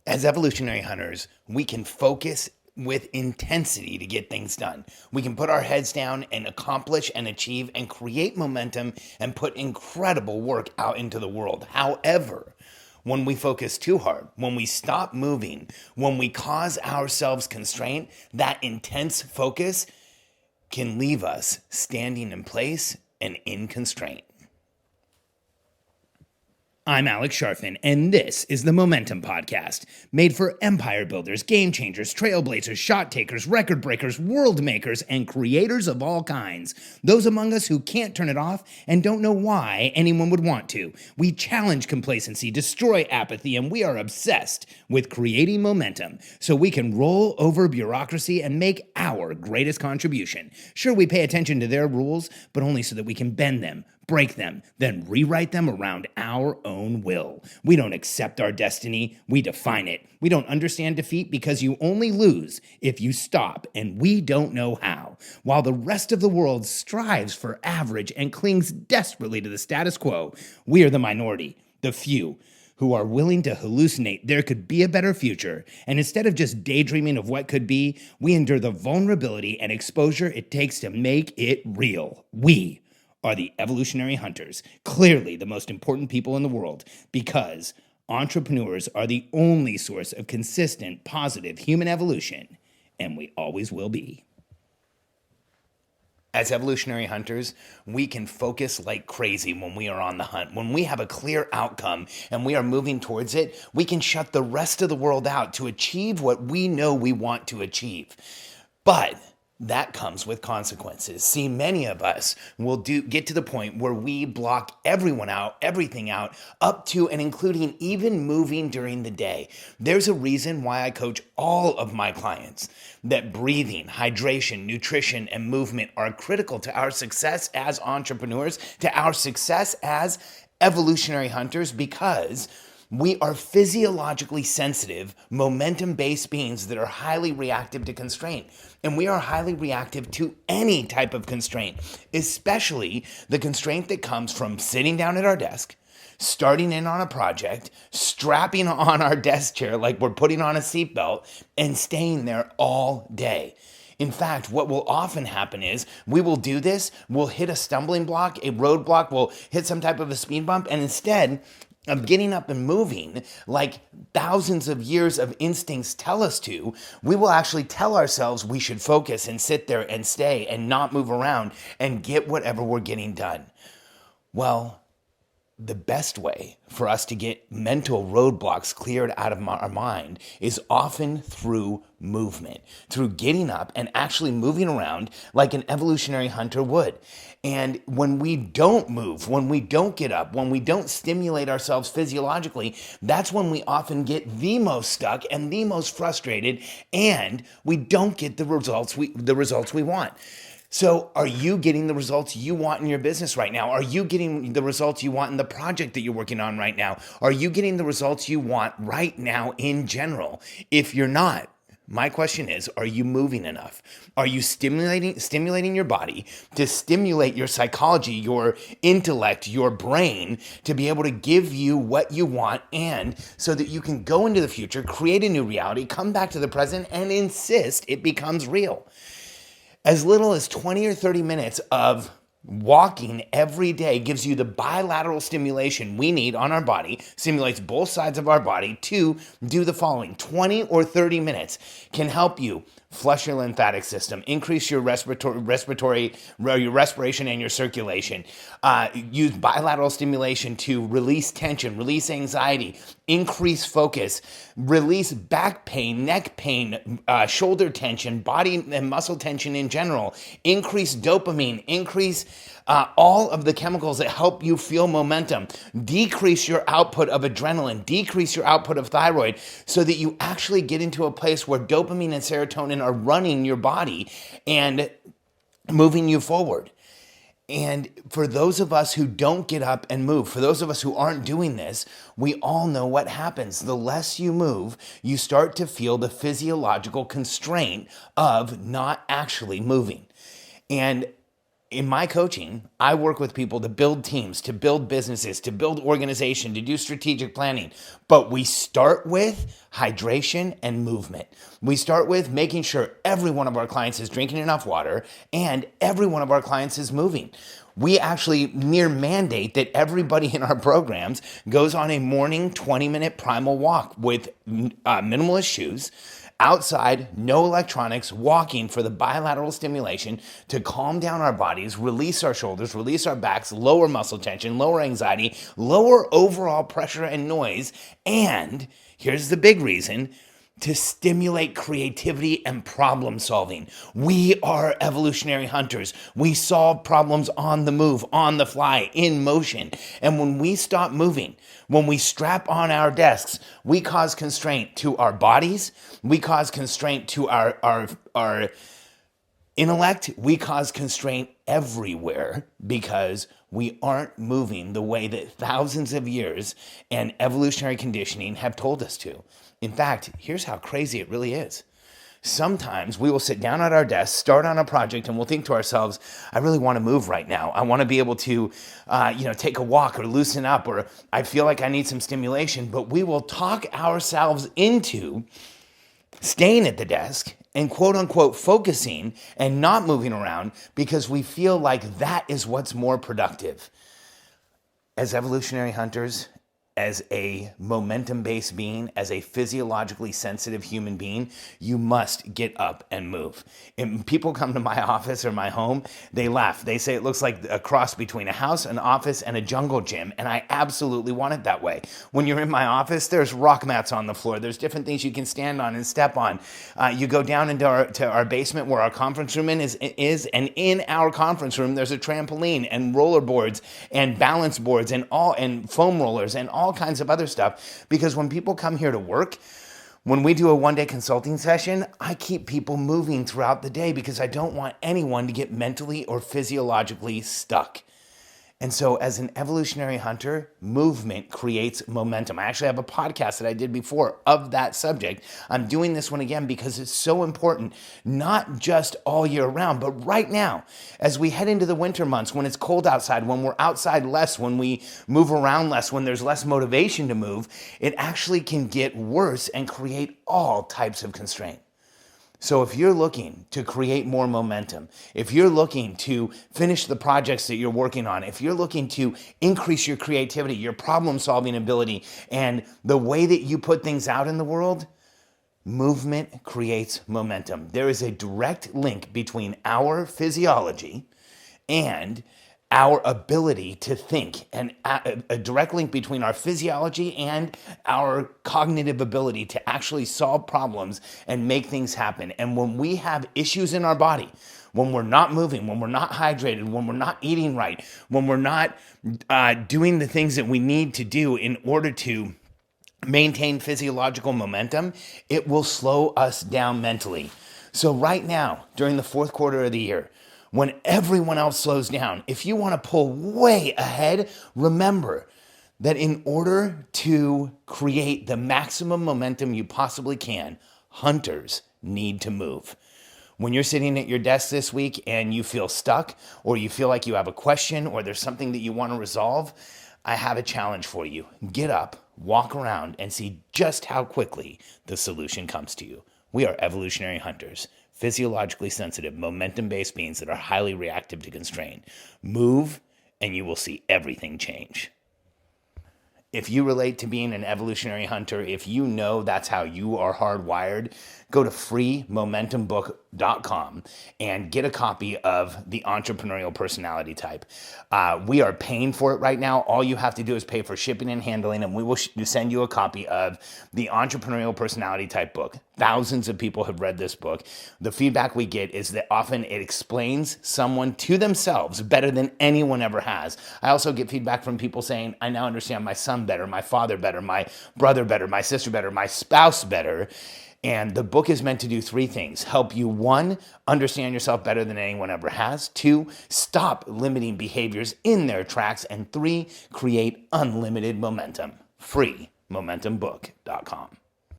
As evolutionary hunters, we can focus with intensity to get things done. We can put our heads down and accomplish and achieve and create momentum and put incredible work out into the world. However, when we focus too hard, when we stop moving, when we cause ourselves constraint, that intense focus can leave us standing in place and in constraint. I'm Alex Sharfin, and this is the Momentum Podcast, made for empire builders, game changers, trailblazers, shot takers, record breakers, world makers, and creators of all kinds. Those among us who can't turn it off and don't know why anyone would want to. We challenge complacency, destroy apathy, and we are obsessed with creating momentum so we can roll over bureaucracy and make our greatest contribution. Sure, we pay attention to their rules, but only so that we can bend them, break them, then rewrite them around our own will. We don't accept our destiny, we define it. We don't understand defeat because you only lose if you stop, and we don't know how. While the rest of the world strives for average and clings desperately to the status quo, we are the minority, the few, who are willing to hallucinate there could be a better future, and instead of just daydreaming of what could be, we endure the vulnerability and exposure it takes to make it real. We are the evolutionary hunters, clearly the most important people in the world, because entrepreneurs are the only source of consistent, positive human evolution, and we always will be. As evolutionary hunters, we can focus like crazy when we are on the hunt. When we have a clear outcome and we are moving towards it, we can shut the rest of the world out to achieve what we know we want to achieve. But that comes with consequences. See, many of us will get to the point where we block everyone out, everything out, up to and including even moving during the day. There's a reason why I coach all of my clients that breathing, hydration, nutrition, and movement are critical to our success as entrepreneurs, to our success as evolutionary hunters, because we are physiologically sensitive, momentum-based beings that are highly reactive to constraint. And we are highly reactive to any type of constraint, especially the constraint that comes from sitting down at our desk, starting in on a project, strapping on our desk chair like we're putting on a seatbelt, and staying there all day. In fact, what will often happen is we will do this, we'll hit a stumbling block, a roadblock, we'll hit some type of a speed bump, and instead of getting up and moving like thousands of years of instincts tell us to, we will actually tell ourselves we should focus and sit there and stay and not move around and get whatever we're getting done. Well, the best way for us to get mental roadblocks cleared out of our mind is often through movement, through getting up and actually moving around like an evolutionary hunter would. And when we don't move, when we don't get up, when we don't stimulate ourselves physiologically, that's when we often get the most stuck and the most frustrated, and we don't get the results we want. So are you getting the results you want in your business right now? Are you getting the results you want in the project that you're working on right now? Are you getting the results you want right now in general? If you're not, my question is, are you moving enough? Are you stimulating your body to stimulate your psychology, your intellect, your brain to be able to give you what you want, and so that you can go into the future, create a new reality, come back to the present, and insist it becomes real? As little as 20 or 30 minutes of walking every day gives you the bilateral stimulation we need on our body, stimulates both sides of our body to do the following. 20 or 30 minutes can help you flush your lymphatic system, increase your your respiration and your circulation, use bilateral stimulation to release tension, release anxiety, increase focus, release back pain, neck pain, shoulder tension, body and muscle tension in general, increase dopamine, increase all of the chemicals that help you feel momentum, decrease your output of adrenaline, decrease your output of thyroid, so that you actually get into a place where dopamine and serotonin are running your body and moving you forward. And for those of us who don't get up and move, for those of us who aren't doing this, we all know what happens. The less you move, you start to feel the physiological constraint of not actually moving. And In my coaching, I work with people to build teams, to build businesses, to build organization, to do strategic planning. But we start with hydration and movement. We start with making sure every one of our clients is drinking enough water and every one of our clients is moving. We actually near mandate that everybody in our programs goes on a morning 20-minute primal walk with minimalist shoes, outside, no electronics, walking for the bilateral stimulation to calm down our bodies, release our shoulders, release our backs, lower muscle tension, lower anxiety, lower overall pressure and noise. And here's the big reason: to stimulate creativity and problem solving. We are evolutionary hunters. We solve problems on the move, on the fly, in motion. And when we stop moving, when we strap on our desks, we cause constraint to our bodies, we cause constraint to our intellect, we cause constraint everywhere because we aren't moving the way that thousands of years and evolutionary conditioning have told us to. In fact, here's how crazy it really is. Sometimes we will sit down at our desk, start on a project, and we'll think to ourselves, I really want to move right now. I want to be able to, take a walk or loosen up, or I feel like I need some stimulation. But we will talk ourselves into staying at the desk and quote unquote focusing and not moving around because we feel like that is what's more productive. As evolutionary hunters, as a momentum-based being, as a physiologically sensitive human being, you must get up and move. And people come to my office or my home, they laugh. They say it looks like a cross between a house, an office, and a jungle gym, and I absolutely want it that way. When you're in my office, there's rock mats on the floor. There's different things you can stand on and step on. You go down into our basement where our conference room is, and in our conference room, there's a trampoline and roller boards and balance boards and foam rollers and all kinds of other stuff, because when people come here to work, when we do a one-day consulting session, I keep people moving throughout the day because I don't want anyone to get mentally or physiologically stuck. And so as an evolutionary hunter, movement creates momentum. I actually have a podcast that I did before of that subject. I'm doing this one again because it's so important, not just all year round, but right now, as we head into the winter months, when it's cold outside, when we're outside less, when we move around less, when there's less motivation to move, it actually can get worse and create all types of constraint. So if you're looking to create more momentum, if you're looking to finish the projects that you're working on, if you're looking to increase your creativity, your problem-solving ability, and the way that you put things out in the world, movement creates momentum. There is a direct link between our physiology and our ability to think, and a direct link between our physiology and our cognitive ability to actually solve problems and make things happen. And when we have issues in our body, when we're not moving, when we're not hydrated, when we're not eating right, when we're not doing the things that we need to do in order to maintain physiological momentum, it will slow us down mentally. So right now, during the fourth quarter of the year, when everyone else slows down, if you want to pull way ahead, remember that in order to create the maximum momentum you possibly can, hunters need to move. When you're sitting at your desk this week and you feel stuck, or you feel like you have a question, or there's something that you want to resolve, I have a challenge for you. Get up, walk around, and see just how quickly the solution comes to you. We are evolutionary hunters, physiologically sensitive, momentum-based beings that are highly reactive to constraint. Move, and you will see everything change. If you relate to being an evolutionary hunter, if you know that's how you are hardwired, go to freemomentumbook.com and get a copy of The Entrepreneurial Personality Type. We are paying for it right now. All you have to do is pay for shipping and handling, and we will send you a copy of The Entrepreneurial Personality Type book. Thousands of people have read this book. The feedback we get is that often it explains someone to themselves better than anyone ever has. I also get feedback from people saying, I now understand my son better, my father better, my brother better, my sister better, my spouse better. And the book is meant to do three things: help you, 1, understand yourself better than anyone ever has; 2, stop limiting behaviors in their tracks; and 3, create unlimited momentum. freemomentumbook.com.